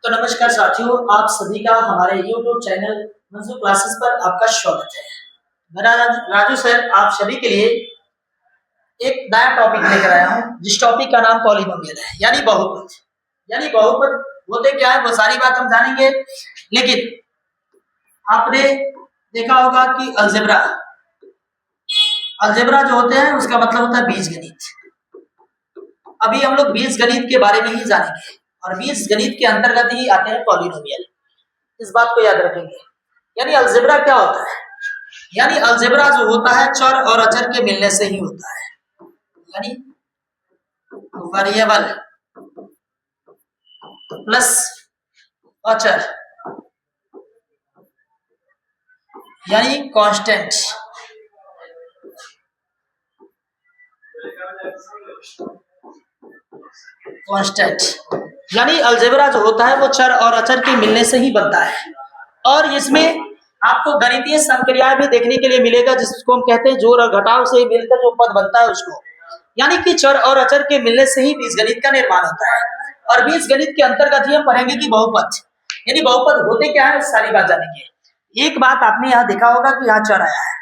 तो नमस्कार साथियों, आप सभी का हमारे YouTube चैनल मंजू क्लासेस पर आपका स्वागत है। मेरा राजू सर आप सभी के लिए एक नया टॉपिक लेकर आया हूँ, जिस टॉपिक का नाम पॉलिनोमियल है, यानी बहुपद। यानी बहुपद होते क्या है वो सारी बात हम जानेंगे, लेकिन आपने देखा होगा कि अलजेब्रा अलजेब्रा जो होते हैं उसका मतलब होता है बीजगणित। अभी हम लोग बीजगणित के बारे में ही जानेंगे और बीजगणित के अंतर्गत ही आते हैं पॉलिनोमियल। इस बात को याद रखेंगे। यानी अलजेब्रा क्या होता है? यानी अलजेब्रा जो होता है चर और अचर के मिलने से ही होता है, यानी वेरिएबल प्लस अचर यानी कांस्टेंट। यानी अलजेब्रा जो होता है वो चर और अचर के मिलने से ही बनता है, और इसमें आपको गणितीय संक्रियाएं भी देखने के लिए मिलेगा, जिसको हम कहते हैं जोड़ और घटाव से मिलकर जो पद बनता है उसको। यानी कि चर और अचर के मिलने से ही बीजगणित का निर्माण होता है, और बीजगणित के अंतर्गत ही हम पढ़ेंगे कि बहुपद यानी बहुपद होते क्या है, सारी बात जानेंगे। एक बात आपने यहाँ देखा होगा कि यहाँ चर आया है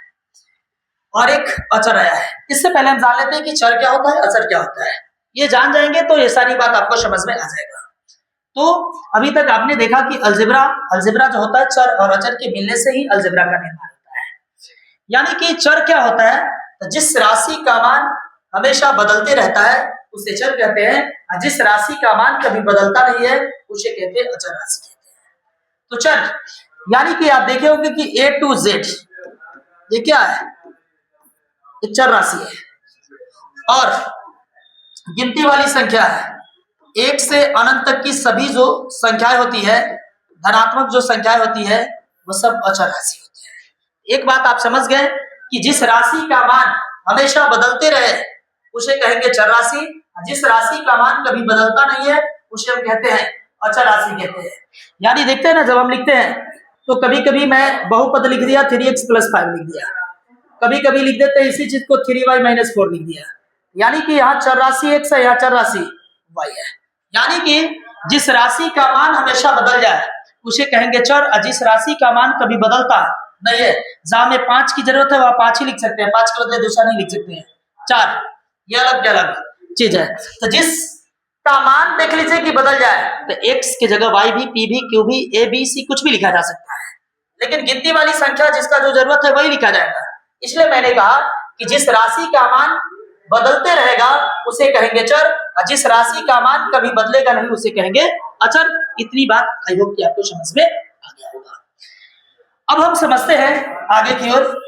और एक अचर आया है। इससे पहले हम जान लेते हैं कि चर क्या होता है, अचर क्या होता है। ये जान जाएंगे तो ये सारी बात आपको समझ में आ जाएगा। तो अभी तक आपने देखा कि अलजेब्रा जो होता है चर और अचर के मिलने से ही अलजेब्रा का निर्माण होता है। यानी कि चर क्या होता है, तो जिस राशि का मान हमेशा बदलते रहता है उसे चर कहते हैं, और जिस राशि का मान कभी बदलता नहीं है उसे कहते हैं अचर राशि कहते हैं। तो चर यानी कि आप देखे होंगे कि A to Z ये क्या है, एक चर राशि है और गिनती वाली संख्या है। 1 से अनंत तक की सभी जो संख्याएं होती है, धनात्मक जो संख्याएं होती है, वो सब अचर राशि होती है। एक बात आप समझ गए कि जिस राशि का मान हमेशा बदलते रहे उसे कहेंगे चर राशि, जिस राशि का मान कभी बदलता नहीं है उसे हम कहते हैं अचर राशि कहते हैं। यानी देखते हैं ना, जब हम लिखते हैं तो कभी कभी मैं बहुपद लिख दिया 3x + 5 लिख दिया, कभी कभी लिख देते हैं इसी चीज को 3y - 4 लिख दिया। यानी कि यहाँ चर राशि x है, यहाँ चर राशि y है। यानी कि जिस राशि का मान हमेशा बदल जाए उसे कहेंगे चर, और जिस राशि का मान कभी बदलता नहीं है, जहां में 5 की जरूरत है वहां 5 ही लिख सकते हैं, 5 के बदले दूसरा नहीं लिख सकते हैं, 4 ये अलग चीज है। तो जिस का मान देख लीजिए कि बदल जाए तो x की जगह y भी, p भी, q भी, a b c कुछ भी लिखा जा सकता है, लेकिन गिनती वाली संख्या जिसका जो जरूरत है वही लिखा जाएगा। इसलिए मैंने कहा कि जिस राशि का मान बदलते रहेगा उसे कहेंगे चर, और जिस राशि का मान कभी बदलेगा नहीं उसे कहेंगे अचर। इतनी बात आई होप कि आपको समझ में आ गया होगा। अब हम समझते हैं आगे की ओर।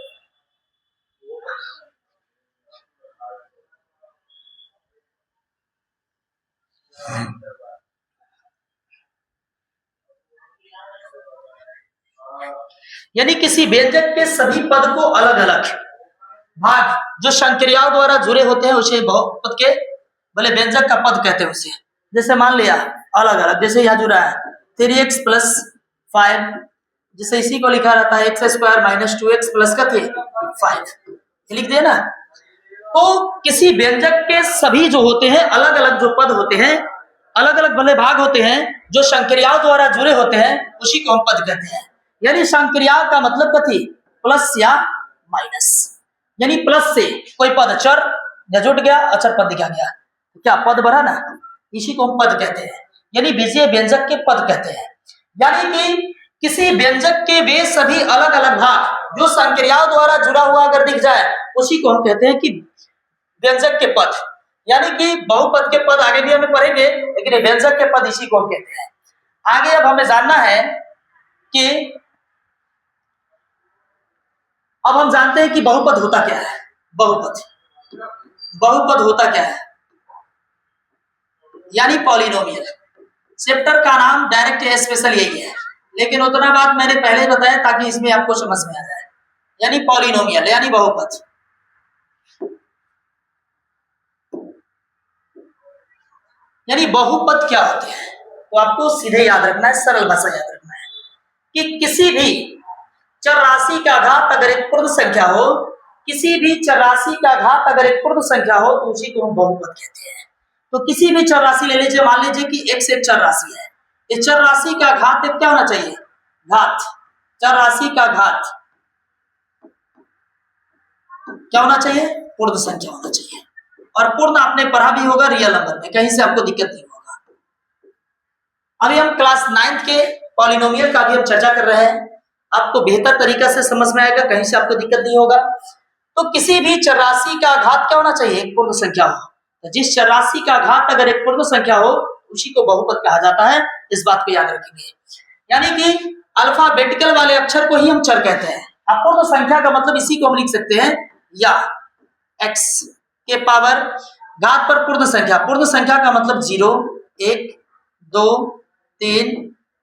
यानी किसी व्यंजक के सभी पद को अलग अलग भाग जो संक्रियाओं द्वारा जुड़े होते हैं उसे बहुपद के भले व्यंजक का पद कहते हैं उसे। जैसे मान लिया अलग अलग, जैसे यहाँ जुड़ा है 3x + 5, जिसे इसी को लिखा रहता है x² - 2x + 5, लिख दिया ना। तो किसी व्यंजक के सभी जो होते हैं अलग अलग जो पद होते हैं, अलग अलग भले भाग होते हैं जो संक्रियाओं द्वारा जुड़े होते हैं, उसी को हम पद कहते हैं। यानी संक्रियाओं का मतलब कथी, प्लस या माइनस। यानी प्लस से कोई पद चर या जुट गया, अचर पद दिखा गया, क्या पद बढ़ा ना, इसी को हम पद कहते हैं। यानी बीजीय व्यंजक के पद कहते हैं। यानी कि किसी व्यंजक के वे सभी अलग अलग भाग जो संक्रियाओं द्वारा जुड़ा हुआ अगर दिख जाए उसी को हम कहते हैं कि व्यंजक के पद। यानी कि बहुपद के पद आगे भी हमें पढ़ेंगे, लेकिन व्यंजक के पद इसी को हम कहते हैं। आगे अब हमें जानना है कि अब हम जानते हैं कि बहुपद होता क्या है। बहुपद होता क्या है, यानी पॉलिनोमियल। चैप्टर का नाम डायरेक्ट स्पेशल यही है, लेकिन उतना बात मैंने पहले बताया ताकि इसमें आपको समझ में आ जाए। यानी पॉलिनोमियल यानी बहुपद। यानी बहुपद क्या होते हैं, तो आपको सीधे याद रखना है, सरल भाषा याद रखना है कि किसी भी चर राशि का घात अगर एक पूर्ण संख्या हो, किसी भी चर राशि का घात अगर एक पूर्ण संख्या हो तो उसी को हम बहुपद कहते हैं। तो किसी भी चर राशि ले लीजिए, मान लीजिए कि x एक चर राशि है, इस चर राशि का घात एक क्या होना चाहिए, घात, चर राशि का घात क्या होना चाहिए, पूर्ण संख्या होना चाहिए। और पूर्ण आपने पढ़ा भी होगा रियल नंबर में, कहीं से आपको दिक्कत नहीं होगा। अभी हम क्लास 9th के पॉलिनोमियल का भी हम चर्चा कर रहे हैं, आपको बेहतर तरीका से समझ में आएगा, कहीं से आपको दिक्कत नहीं होगा। तो किसी भी चर राशि का घात क्या होना चाहिए, एक पूर्ण संख्या हो। तो जिस चर राशि का घात अगर एक पूर्ण संख्या हो उसी को बहुपद कहा जाता है, इस बात को याद रखेंगे। यानी कि अल्फाबेटिकल वाले अक्षर को ही हम चर कहते हैं। अपूर्ण संख्या का मतलब इसी को हम लिख सकते हैं या x के पावर घात पर पूर्ण संख्या। पूर्ण संख्या का मतलब 0 1 2 3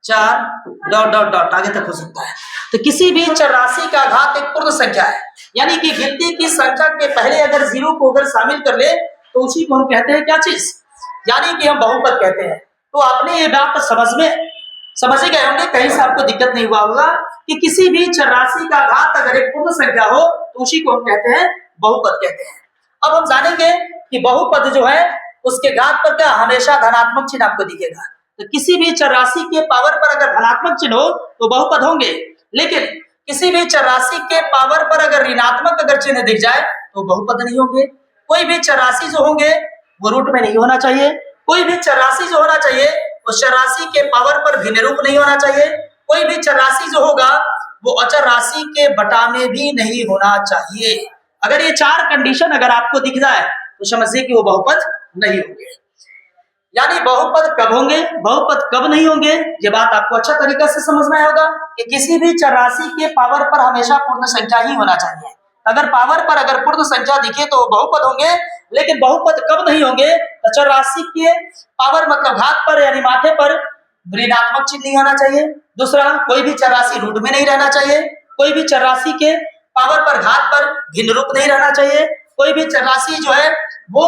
4 डॉट डॉट डॉट आगे तक हो सकता है। तो किसी भी चर राशि का घात एक पूर्ण संख्या है, यानी कि गिनती की संख्या के पहले अगर 0 को अगर शामिल कर ले तो उसी को हम कहते हैं क्या चीज, यानी कि हम बहुपद कहते हैं। तो आपने ये बात समझ ही गए होंगे, कहीं से आपको दिक्कत नहीं हुआ होगा कि किसी भी चर राशि का घात अगर एक पूर्ण संख्या हो तो उसी को हम कहते हैं बहुपद कहते हैं। अब हम जानेंगे कि बहुपद जो है उसके घात पर क्या हमेशा धनात्मक चिन्ह आपको दिखेगा। तो किसी भी चर राशि के पावर पर अगर धनात्मक चिन्ह हो तो बहुपद होंगे, लेकिन किसी भी चर राशि के पावर पर अगर ऋणात्मक अगर चिन्ह दिख जाए तो बहुपद नहीं होंगे। कोई भी चर राशि जो होंगे वो रूट में नहीं होना चाहिए, कोई भी चर राशि जो होना चाहिए उस चर राशि के पावर पर भिन्न रूप नहीं होना चाहिए, कोई भी चर राशि जो होगा वो अचर राशि के बटा में भी नहीं होना चाहिए। अगर ये 4 कंडीशन अगर आपको दिख जाए तो समझिए कि वो बहुपद नहीं होंगे। यानी बहुपद कब होंगे, बहुपद कब नहीं होंगे, ये बात आपको अच्छा तरीका से समझ में आएगा कि किसी भी चर राशि के पावर पर हमेशा पूर्ण संख्या ही होना चाहिए। अगर पावर पर अगर पूर्ण संख्या दिखे तो बहुपद होंगे, लेकिन बहुपद कब नहीं होंगे, चर राशि के पावर मतलब घात पर यानी माथे पर ऋणात्मक चिन्ह नहीं होना चाहिए। दूसरा, कोई भी चर राशि रूट में नहीं रहना चाहिए, कोई भी चर राशि के पावर पर घात पर भिन्न रूप नहीं रहना चाहिए, कोई भी चर राशि जो है वो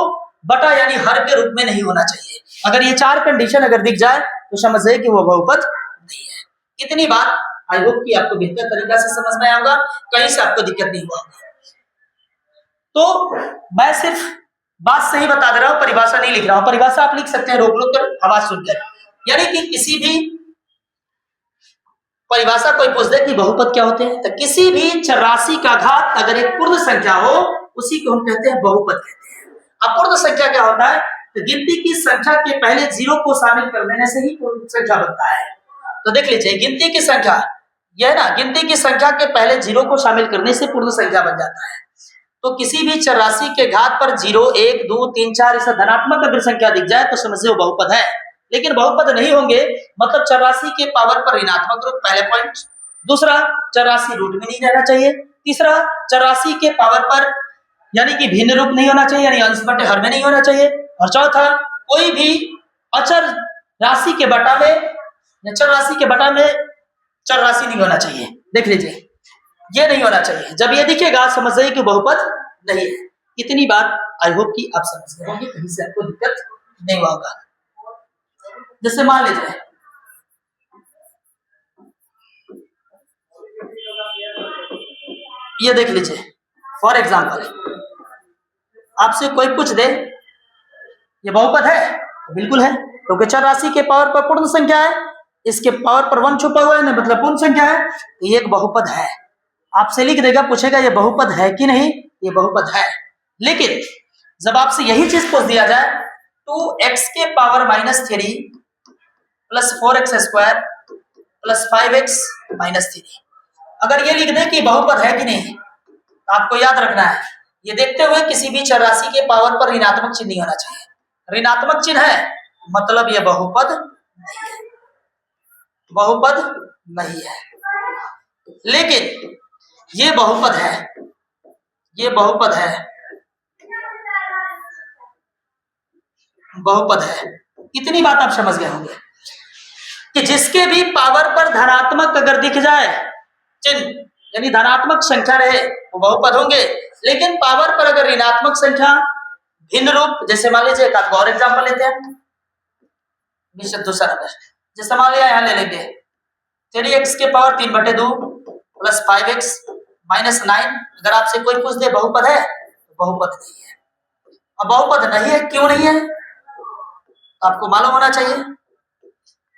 बटा यानी हर के रूप में नहीं होना चाहिए। अगर ये 4 कंडीशन अगर दिख जाए तो समझिए कि वो बहुपद नहीं है। इतनी बात आई होप कि आपको बेहतर तरीका से समझ में आएगा, कहीं से आपको दिक्कत नहीं हुआ। तो मैं सिर्फ बात सही बता दे रहा हूं, परिभाषा नहीं लिख रहा हूं। परिभाषा आप लिख सकते हैं रोक रोक कर आवाज सुनकर। यानी कि किसी भी परिभाषा कोई पूछ दे कि बहुपद क्या होते हैं, तो किसी भी चर राशि का घात अगर एक पूर्ण संख्या हो उसी को हम कहते हैं बहुपद कहते हैं। अपूर्ण संख्या क्या होता है, तो गिनती की संख्या के पहले 0 को शामिल कर देने से ही पूर्ण संख्या बनता है। तो देख लीजिए, गिनती की संख्या यह ना, गिनती की संख्या के पहले 0 को शामिल करने से पूर्ण संख्या बन जाता है। तो किसी भी चर राशि के घात पर 0 1 2 3 4 ऐसा धनात्मक अगर संख्या दिख जाए तो समझिए वो बहुपद है, लेकिन बहुपद नहीं होंगे मतलब चर राशि के पावर पर ऋणात्मक रूप, पहले पॉइंट। दूसरा, चर राशि रूट में नहीं रहना चाहिए। तीसरा, चर राशि के पावर पर यानी कि भिन्न रूप नहीं होना चाहिए, यानी अंश बटे हर में नहीं होना चाहिए। और चौथा, कोई भी अचर राशि के बटा में या चर राशि के बटा में चर राशि नहीं होना चाहिए। देख लीजिए, ये नहीं होना चाहिए। जब ये दिखेगा समझ जाइए कि बहुपद नहीं है। इतनी बात आई होप कि आप समझ गए होंगे, कहीं से आपको दिक्कत नहीं होगा। जैसे मान लीजिए ये देख लीजिए, फॉर एग्जाम्पल आपसे कोई पूछ दे ये बहुपद है, तो बिल्कुल है, क्योंकि चर राशि के पावर पर पूर्ण संख्या है, इसके पावर पर 1 छुपा हुआ है ना, मतलब पूर्ण संख्या है, तो ये एक बहुपद है। आपसे लिख देगा, पूछेगा ये बहुपद है कि नहीं, ये बहुपद है। लेकिन जब आपसे यही चीज पूछ दिया जाए 2x के power -3 plus 4x square plus 5x -3, अगर ये लिख दे कि बहुपद है कि नहीं, तो आपको याद रखना है ये देखते हुए किसी भी चर राशि के पावर पर ऋणात्मक चिन्ह नहीं होना चाहिए। ऋणात्मक चिन्ह है मतलब ये बहुपद नहीं है, बहुपद नहीं है। लेकिन ये बहुपद है, ये बहुपद है, बहुपद है। इतनी बात आप समझ गए होंगे कि जिसके भी पावर पर धनात्मक अगर दिख जाए चिन्ह यानी धनात्मक संख्या रहे वो बहुपद होंगे, लेकिन पावर पर अगर ऋणात्मक संख्या भिन्न रूप, जैसे मान लीजिए एक और एग्जांपल लेते हैं, दूसरा नंबर जैसे मान लिया यहाँ ले लेंगे 3x के पावर 3/2 प्लस 5x -9। अगर आपसे कोई पूछ दे बहुपद है, तो बहुपद नहीं है। अब बहुपद नहीं है, क्यों नहीं है, आपको मालूम होना चाहिए।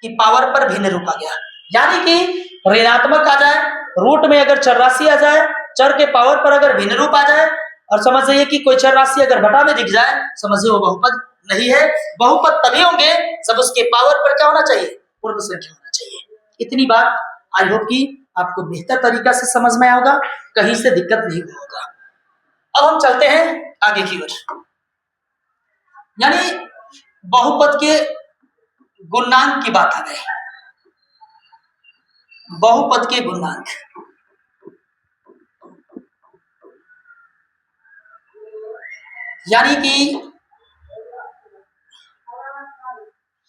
कि पावर पर भिन्न रूप आ गया, यानी कि ऋणात्मक आ जाए, रूट में अगर चर राशि आ जाए, चर के पावर पर अगर भिन्न रूप आ जाए, और समझ जाइए कि कोई चर राशि अगर घटा में दिख जाए, समझिए वो बहुपद नहीं है। बहुपद तभी होंगे जब उसके पावर पर क्या होना चाहिए, पूर्ण संख्या होना चाहिए। इतनी बात आई होप कि आपको बेहतर तरीका से समझ में आएगा, कहीं से दिक्कत नहीं होगा। अब हम चलते हैं आगे की ओर, यानी बहुपद के गुणांक की बात आ गई। बहुपद के गुणांक, यानी कि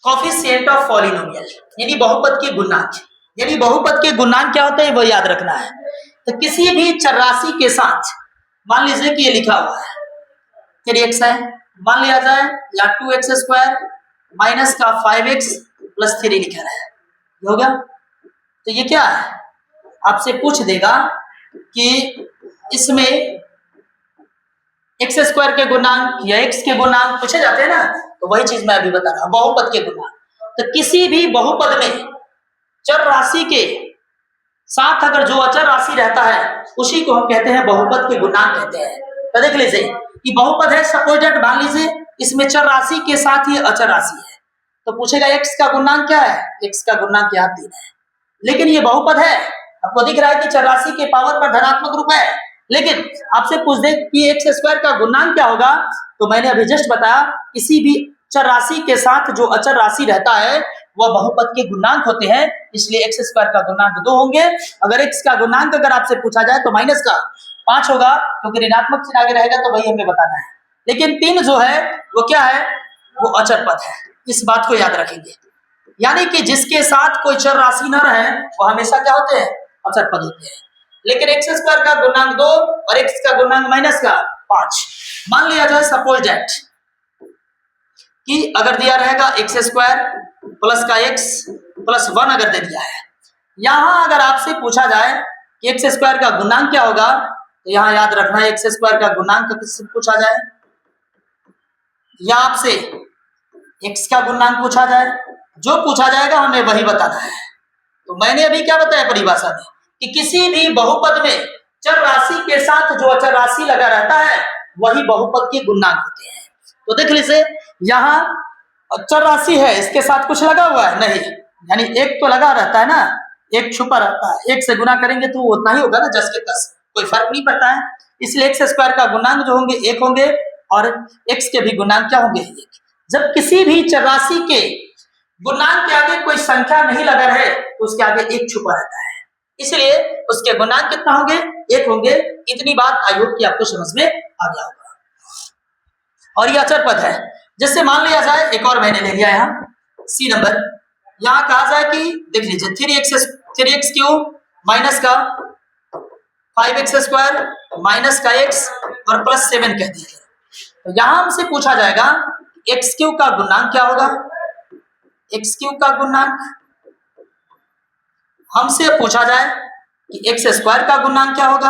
कोएफिशिएंट ऑफ पॉलिनोमियल, यानी बहुपद के गुणांक। यानी बहुपद के गुणांक क्या होते हैं वो याद रखना है। तो किसी भी चर राशि के साथ, मान लीजिए कि ये लिखा हुआ है 3x है, मान लिया जाए या 2x स्क्वायर माइनस का 5x प्लस 3 लिखा है, हो गया। तो ये क्या है, आपसे पूछ देगा कि इसमें x स्क्वायर के गुणांक या x के गुणांक पूछे जाते हैं ना, तो वही चीज मैं अभी बता रहा हूं, बहुपद के गुणांक। तो किसी भी बहुपद में चर राशि के साथ अगर जो अचर राशि रहता है उसी को हम कहते हैं बहुपद के गुणांक कहते हैं। तो देख लीजिए कि बहुपद है, सपोज दैट मान लीजिए इसमें चर राशि के साथ ही अचर राशि है, तो पूछेगा x का गुणांक क्या है, x का गुणांक यहाँ 3 है। लेकिन ये बहुपद है, आपको दिख रहा है कि चर राशि के पावर पर धनात्मक रूप है, लेकिन आपसे पूछ दे कि x स्क्वायर का गुणांक क्या होगा, तो मैंने अभी जस्ट बताया किसी भी चर राशि के साथ जो अचर राशि रहता है वह बहुपद के गुणांक होते हैं, इसलिए x स्क्वायर का गुणांक 2 होंगे। अगर x का गुणांक अगर आपसे पूछा जाए तो माइनस का 5 होगा, क्योंकि ऋणात्मक चिन्ह आगे रहेगा तो वही हमें बताना है। लेकिन 3 जो है वो क्या है, वो अचर पद है, इस बात को याद रखेंगे। यानी कि जिसके साथ कोई चर राशि न रहे वो हमेशा क्या होते हैं, अचर पद होते हैं। लेकिन x स्क्वायर का गुणांक 2 और x का गुणांक माइनस का 5, मान लिया जाए सपोज दैट कि अगर दिया रहेगा x स्क्वायर प्लस का x प्लस 1 अगर दे दिया है, यहां अगर आपसे पूछा जाए कि x स्क्वायर का गुणांक क्या होगा, तो यहां याद रखना है x स्क्वायर का गुणांक किससे पूछा जाए, या आपसे x का गुणांक पूछा जाए, जो पूछा जाएगा हमें वही बताना है। तो मैंने अभी क्या बताया परिभाषा में कि किसी भी बहुपद में चर राशि के साथ जो अचर राशि लगा रहता है वही बहुपद के गुणांक होते हैं। तो देख लीजिए यहाँ चर राशि है, इसके साथ कुछ लगा हुआ है नहीं, यानी एक तो लगा रहता है ना, एक छुपा रहता है, एक से गुना करेंगे तो उतना ही होगा ना, 10 के 10, कोई फर्क नहीं पड़ता है। इसलिए x स्क्वायर का गुणांक जो होंगे 1 होंगे और x के भी गुणांक क्या होंगे 1। जब किसी भी चर राशि के गुणांक के आगे कोई संख्या नहीं लगा रहे तो उसके आगे 1 छुपा रहता है, इसलिए उसके गुणांक कितना होंगे, 1 होंगे। इतनी बात आई होप कि आपको समझ में आ गया होगा। और यह अचर पद है, जैसे मान लिया जाए एक और मैंने ले लिया यहाँ सी नंबर, यहाँ कहा जाए कि देख लीजिए 3x क्यूब माइनस का 5x स्क्वायर माइनस का x और प्लस 7 कह दिया। तो यहाँ हमसे पूछा जाएगा x क्यूब का गुणांक क्या होगा, x क्यूब का गुणांक। हमसे पूछा जाए कि x स्क्वायर का गुणांक क्या होगा,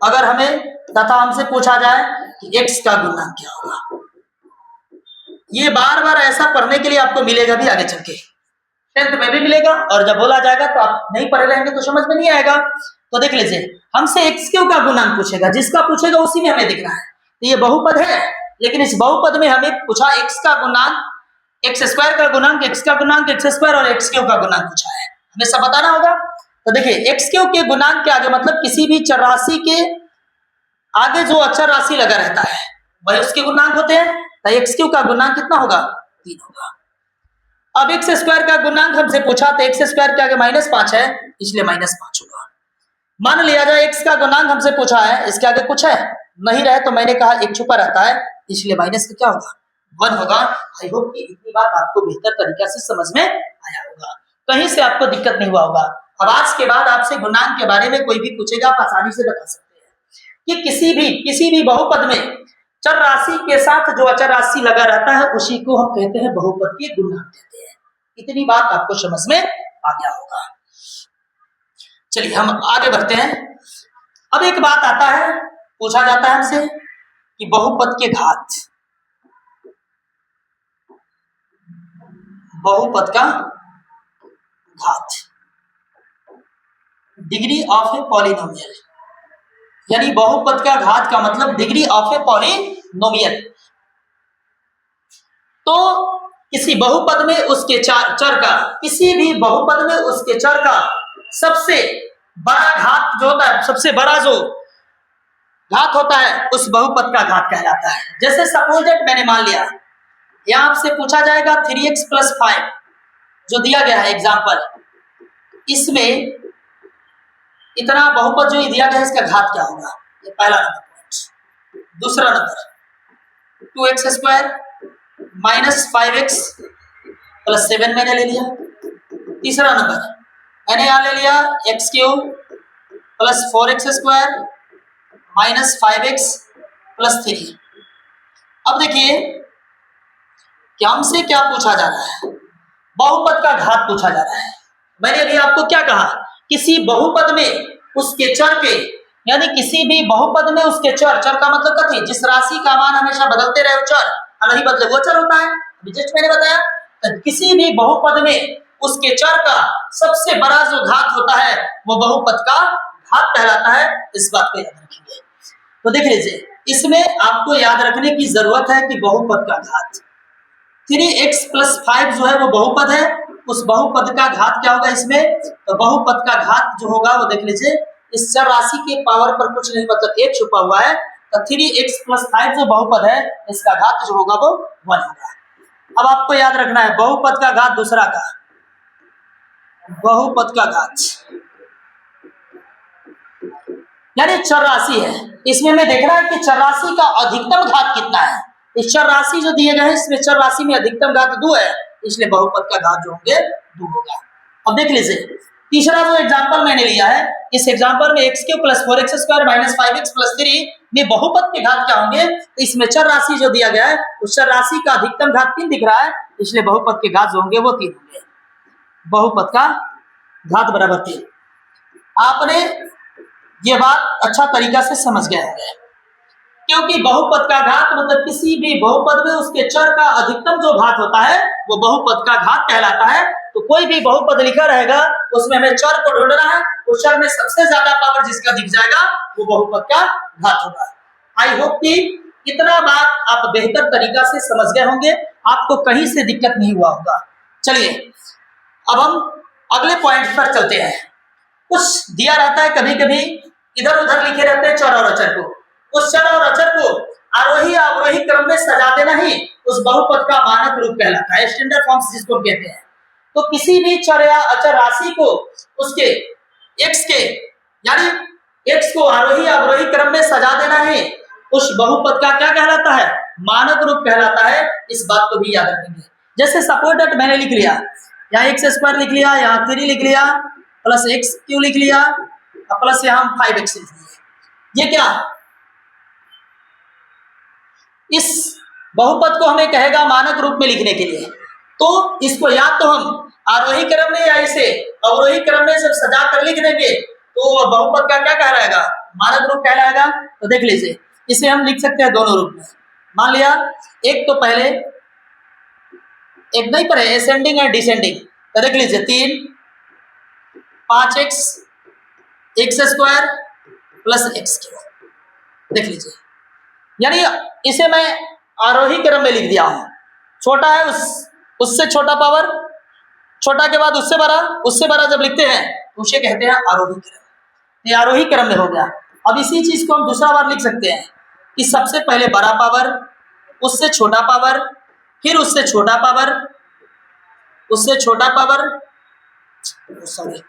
अगर हमें तथा हमसे पूछा जाए कि x का गुणांक क्या होगा। ये बार बार ऐसा पढ़ने के लिए आपको मिलेगा भी आगे चल के, 10th में भी मिलेगा, और जब बोला जाएगा तो आप नहीं पढ़े रहेंगे तो समझ में नहीं आएगा। तो देख लीजिए हमसे x क्यूब का गुणांक पूछेगा, जिसका पूछेगा उसी में हमें दिखना है। तो ये बहुपद है, लेकिन इस बहुपद में हमें पूछा x का गुणांक, x स्क्वायर का गुणांक, x का गुणांक, x स्क्वायर और x क्यूब का गुणांक पूछा है, हमें सब बताना होगा। तो देखिए x क्यूब के गुणांक के आगे मतलब किसी भी चर राशि के आगे जो अचर राशि लगा रहता है वही उसके गुणांक होते हैं। तो x क्यूब का गुणांक कितना होगा, 3 होगा। अब x स्क्वायर का गुणांक हमसे पूछा, तो x स्क्वायर के आगे -5 है, इसलिए -5 होगा। मान लिया जाए x का गुणांक हमसे पूछा है, इसके आगे कुछ है नहीं रहे, तो मैंने कहा 1 छुपा रहता है, इसलिए माइनस का क्या होगा, 1 होगा। आई होप कि इतनी बात आपको बेहतर तरीके से समझ में आया होगा, कहीं से आपको दिक्कत नहीं हुआ होगा। अब आज के बाद आपसे गुणांक के बारे में कोई भी पूछेगा आप आसानी से बता सकते हैं कि किसी भी बहुपद में चर राशि के साथ जो अचर राशि लगा रहता है उसी को हम कहते हैं बहुपद के गुणांक कहते हैं। इतनी बात आपको समझ में आ गया होगा। चलिए हम आगे बढ़ते हैं। अब एक बात आता है, पूछा जाता है हमसे कि बहुपद के घात, बहुपद का घात, डिग्री ऑफ ए पॉलिनोमियल, यानी बहुपद का घात का मतलब डिग्री ऑफ ए पॉलिनोमियल। तो किसी बहुपद में उसके चर का, किसी भी बहुपद में उसके चर का सबसे बड़ा घात जो होता है, सबसे बड़ा जो घात होता है उस बहुपद का घात कहलाता है। जैसे सपोज दैट मैंने मान लिया, यहां आपसे पूछा जाएगा 3x + 5 जो दिया गया है एग्जाम्पल, इसमें इतना बहुपद जो दिया गया है इसका घात क्या होगा, ये पहला नंबर पॉइंट। दूसरा नंबर 2x² - 5x + 7 मैंने ले लिया। तीसरा नंबर मैंने यहां ले लिया x³ + 4x² - 5x + 3। अब देखिए कि हमसे क्या पूछा जा रहा है, बहुपद का घात पूछा जा रहा है। मैंने अभी आपको क्या कहा, किसी बहुपद में उसके चर के, यानी किसी भी बहुपद में उसके चर, चर का मतलब कथी, जिस राशि का मान हमेशा बदलते रहे चर, नहीं बदले वो चर होता है। अभी जस्ट मैंने बताया तो किसी भी बहुपद में उसके चर का सबसे बड़ा जो घात होता है वो बहुपद का घात कहलाता है। इस बात को याद रखिए। तो देख लीजिए, इसमें आपको याद रखने की जरूरत है कि बहुपद का घात 3x + 5 जो है वो बहुपद है, उस बहुपद का घात क्या होगा इसमें, तो बहुपद का घात जो होगा वो देख लीजिए, इस चर राशि के पावर पर कुछ नहीं, मतलब एक छुपा हुआ है, तो 3x + 5 जो बहुपद है इसका घात जो होगा वो 1 होगा। अब आपको याद रखना है बहुपद का घात दूसरा का, बहुपद का घात यानी चर राशि है, इसमें हमें देखना है कि चर राशि का अधिकतम घात कितना है। इस चर राशि जो दिए गए हैं इसमें चर राशि में अधिकतम घात 2 है, इसलिए बहुपद का घात जो होंगे 2 होगा। अब देख लीजिए तीसरा जो एग्जांपल मैंने लिया है, इस एग्जांपल में x³ + 4x² - 5x + 3 में बहुपद के घात क्या होंगे, तो इसमें चर राशि जो दिया गया है उस चर राशि का अधिकतम घात 3 दिख रहा है, इसलिए बहुपद के घात जो होंगे वो 3 होंगे। बहुपद का घात बराबर 3। आपने ये बात अच्छा तरीका से समझ गए होंगे, क्योंकि बहुपद का घात मतलब किसी भी बहुपद में उसके चर का अधिकतम जो घात होता है वो बहुपद का घात कहलाता है। तो कोई भी बहुपद लिखा रहेगा उसमें हमें चर को ढूंढना है, उस चर में सबसे ज्यादा पावर जिसका दिख जाएगा वो बहुपद का घात होगा। आई होप कि इतना बात आप बेहतर तरीका से समझ गए होंगे, आपको कहीं से दिक्कत नहीं हुआ होगा। चलिए अब हम अगले पॉइंट पर चलते हैं। कुछ दिया रहता है, कभी कभी इधर उधर लिखे रहते हैं चर और अचर को, उस चर और अचर को आरोही अवरोही क्रम में सजा देना ही उस बहुपद का मानक रूप कहलाता है, स्टैंडर्ड फॉर्म्स जिसको कहते हैं। तो किसी भी चर या अचर राशि को उसके x के, यानी x को आरोही अवरोही क्रम में सजा देना ही उस बहुपद का क्या कहलाता है, मानक रूप कहलाता है। इस बात को भी याद रखेंगे। जैसे सपोज दैट मैंने लिख लिया, यहाँ x² लिख लिया, यहाँ 3 लिख लिया, प्लस x³ लिख लिया, प्लस यहाँ 5x लिख लिया। ये क्या, इस बहुपद को हमें कहेगा मानक रूप में लिखने के लिए, तो इसको या तो हम आरोही क्रम में या इसे अवरोही क्रम में जब सजा कर लिख देंगे तो वह बहुपद का क्या कहलाएगा, मानक रूप कहलाएगा। तो देख लीजिए इसे हम लिख सकते हैं दोनों रूप में। मान लिया एक तो पहले एक नहीं पर है असेंडिंग एंड डिसेंडिंग, तो देख लीजिए 3 5x x² + x³, देख लीजिए, यानी इसे मैं आरोही क्रम में लिख दिया हूं। छोटा है उससे छोटा पावर, छोटा के बाद उससे बड़ा जब लिखते हैं तो उसे कहते हैं आरोही क्रम। ये आरोही क्रम में हो गया। अब इसी चीज को हम दूसरा बार लिख सकते हैं कि सबसे पहले बड़ा पावर, उससे छोटा पावर, फिर उससे छोटा पावर, उससे छोटा पावर, सॉरी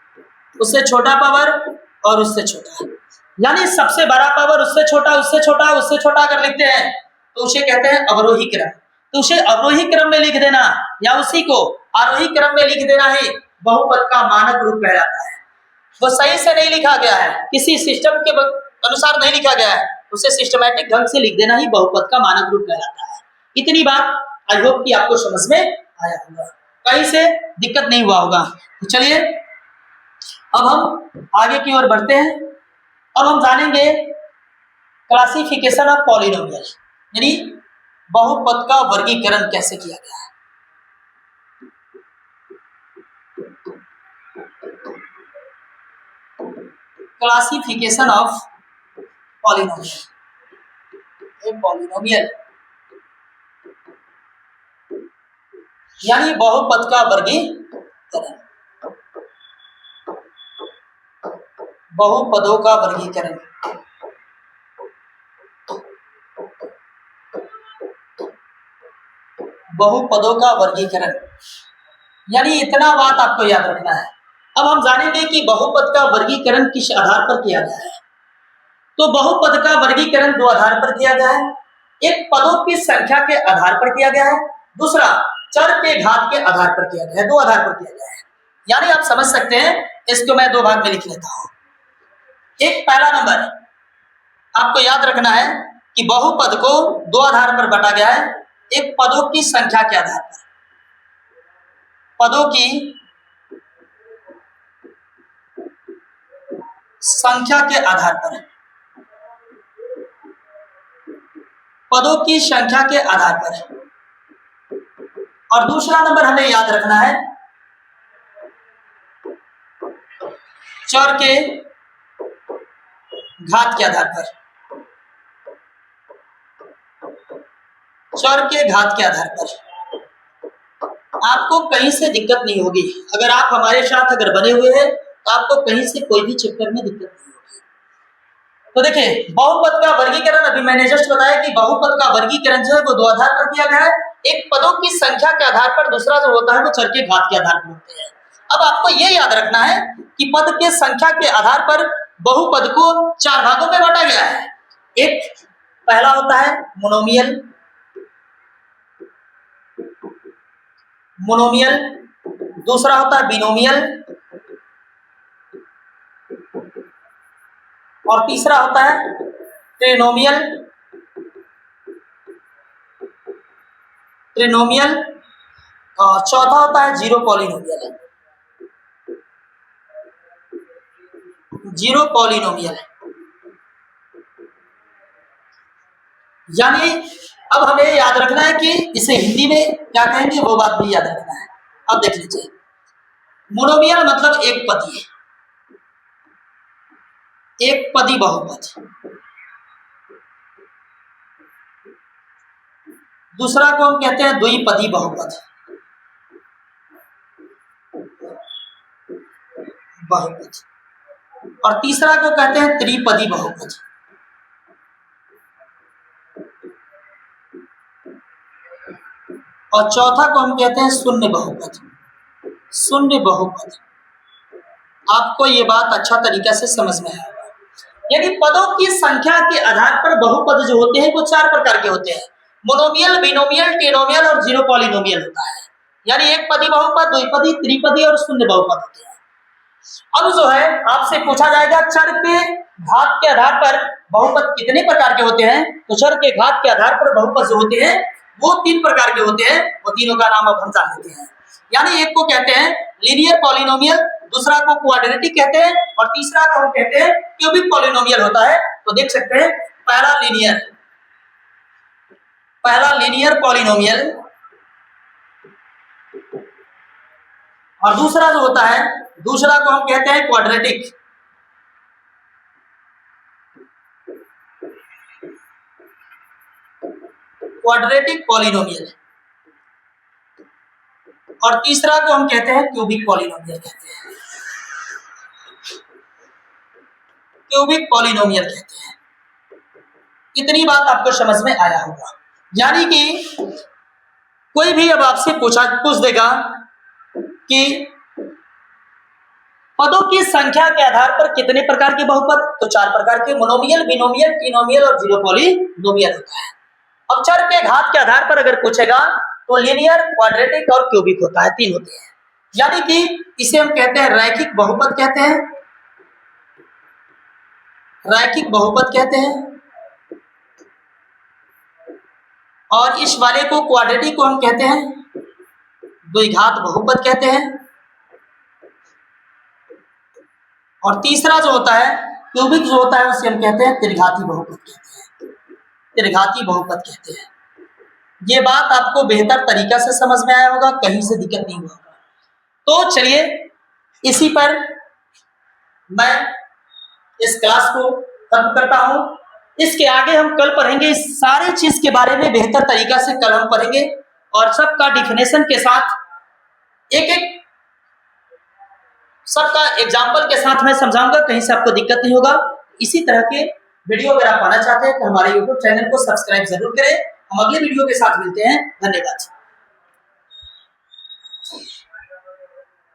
उससे छोटा पावर और उससे छोटा, यानी सबसे बड़ा पावर उससे छोटा, उससे छोटा, उससे छोटा अगर लिखते हैं तो उसे कहते हैं अवरोही क्रम। तो उसे अवरोही क्रम में लिख देना या उसी को आरोही क्रम में लिख देना ही बहुपद का मानक रूप कहलाता है। वो सही से नहीं लिखा गया है, किसी सिस्टम के अनुसार नहीं लिखा गया है, उसे सिस्टमैटिक ढंग से लिख देना ही बहुपद का मानक रूप कहलाता है। इतनी बात आई होप कि आपको समझ में आया होगा, कहीं से दिक्कत नहीं हुआ होगा। तो चलिए अब हम आगे की ओर बढ़ते हैं। अब हम जानेंगे क्लासिफिकेशन ऑफ पॉलिनोमियल, यानी बहुपद का वर्गीकरण कैसे किया गया है। Classification of polynomial, a polynomial यानी बहुपद का वर्गीकरण, बहुपदों का वर्गीकरण। बहुपदों का वर्गीकरण यानी इतना बात आपको याद रखना है। अब हम जानेंगे कि बहुपद का वर्गीकरण किस आधार पर किया गया है। तो बहुपद का वर्गीकरण दो आधार पर किया गया है। एक पदों की संख्या के आधार पर किया गया है, दूसरा चर के घात के आधार पर किया गया है। दो आधार पर किया गया है, यानी आप समझ सकते हैं। इसको मैं दो भाग में लिख लेता हूं। एक पहला नंबर आपको याद रखना है कि बहुपद को दो आधार पर बांटा गया है। एक पदों की संख्या के आधार पर, पदों की संख्या के आधार पर, पदों की संख्या के आधार पर। और दूसरा नंबर हमें याद रखना है चर के घात के आधार पर, चर के घात के आधार पर। आपको कहीं से दिक्कत नहीं होगी। अगर आप हमारे साथ अगर बने हुए हैं तो आपको कहीं से कोई भी चक्कर में दिक्कत नहीं होगी। तो देखिए, बहुपद का वर्गीकरण अभी मैंने जस्ट बताया कि बहुपद का वर्गीकरण जो है वो दो आधार पर किया गया है। एक पदों की संख्या के आधार पर, दूसरा जो होता है वो चर के घात के आधार पर होते हैं। अब आपको ये याद रखना है कि पद के संख्या के आधार पर बहुपद को चार भागों में बांटा गया है। एक पहला होता है मोनोमियल, मोनोमियल, दूसरा होता है बिनोमियल, और तीसरा होता है ट्रिनोमियल, ट्रिनोमियल, और चौथा होता है जीरो पॉलिनोमियल, जीरो पॉलिनोमियल। यानी अब हमें याद रखना है कि इसे हिंदी में क्या कहेंगे वो बात भी याद रखना है। अब देख लीजिए, मोनोमियल मतलब एक पदी, एक पदी बहुपद। दूसरा को हम कहते हैं द्विपदी बहुपद, बहुपद। और तीसरा को कहते हैं त्रिपदी बहुपद। और चौथा को हम कहते हैं शून्य बहुपद, शून्य बहुपद। आपको ये बात अच्छा तरीका से समझ में आएगा। यानी पदों की संख्या के आधार पर बहुपद जो होते हैं वो चार प्रकार के होते हैं। मोनोमियल, बिनोमियल, ट्रिनोमियल और जीरो पॉलिनोमियल होता है। यानी एक पदी बहुपद, द्विपदी, त्रिपदी और शून्य बहुपद होते हैं। अब जो है आपसे पूछा जाएगा चर के घात के आधार पर बहुपद कितने प्रकार के होते हैं। तो चर के घात के आधार पर बहुपद जो होते हैं वो तीन प्रकार के होते हैं। वो तीनों का नाम अब हम जान लेते हैं। यानी एक को कहते हैं लीनियर पॉलिनोमियल, दूसरा को क्वाड्रेटिक कहते हैं, और तीसरा को हम कहते हैं क्यूबिक पॉलिनोमियल होता है। तो देख सकते हैं, पहला लीनियर पॉलिनोमियल, और दूसरा जो होता है, दूसरा को हम कहते हैं क्वाड्रेटिक। क्वाड्रेटिक पॉलिनोमियल, और तीसरा को हम कहते हैं क्यूबिक पॉलिनोमियल कहते हैं, क्यूबिक पॉलिनोमियल कहते हैं। इतनी बात आपको समझ में आया होगा। यानी कि कोई भी अब आपसे पूछ देगा कि पदों की संख्या के आधार पर कितने प्रकार के बहुपद, तो चार प्रकार के, मोनोमियल, बिनोमियल, ट्रिनोमियल और जीरो पॉलिनोमियल होता है। अब चर के घात के आधार पर अगर पूछेगा तो लीनियर, क्वाड्रेटिक और क्यूबिक होता है, तीन होते हैं। यानी कि इसे हम कहते हैं रैखिक बहुपद कहते हैं, रैखिक बहुपद कहते हैं। और इस वाले को क्वाड्रेटिक को हम कहते हैं द्विघात बहुपद कहते हैं। और तीसरा जो होता है क्यूबिक जो होता है उसे हम कहते हैं त्रिघाती बहुपद कहते हैं, त्रिघाती बहुपद कहते हैं। ये बात आपको बेहतर तरीका से समझ में आया होगा, कहीं से दिक्कत नहीं हुआ होगा। तो चलिए इसी पर मैं इस क्लास को खत्म करता हूं। इसके आगे हम कल पढ़ेंगे, इस सारी चीज के बारे में बेहतर तरीका से कल हम पढ़ेंगे और सबका डिफिनेशन के साथ एक एक सबका एग्जाम्पल के साथ मैं समझाऊंगा, कहीं से आपको दिक्कत नहीं होगा। इसी तरह के वीडियो अगर आप पाना चाहते हैं तो हमारे YouTube चैनल को सब्सक्राइब जरूर करें। हम अगले वीडियो के साथ मिलते हैं। धन्यवाद।